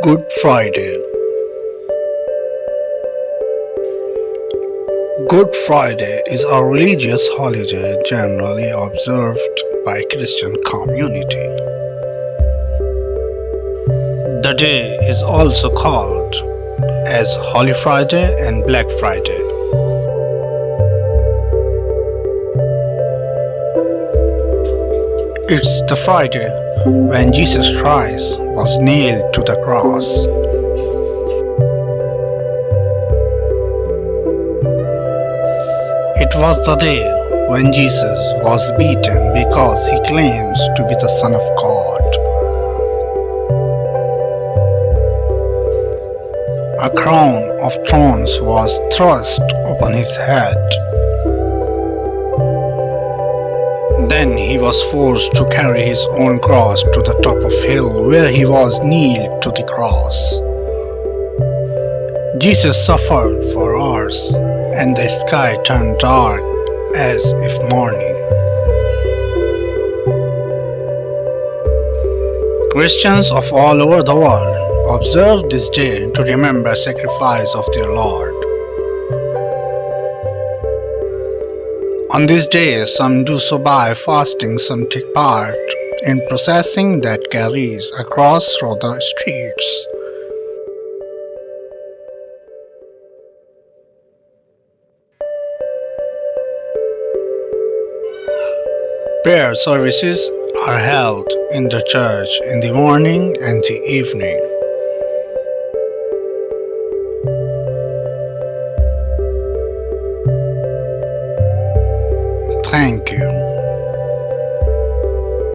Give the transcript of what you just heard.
Good Friday. Good Friday is a religious holiday generally observed by Christian community. The day is also called as Holy Friday and Black Friday. It's the Friday when Jesus Christ was nailed to the cross. It was the day when Jesus was beaten because he claims to be the Son of God. A crown of thorns was thrust upon his head. Then he was forced to carry his own cross to the top of hill where he was nailed to the cross. Jesus suffered for hours, and the sky turned dark as if morning. Christians of all over the world observe this day to remember the sacrifice of their Lord. On this day, some do so by fasting, some take part in processing that carries a cross through the streets. Prayer services are held in the church in the morning and the evening. Thank you.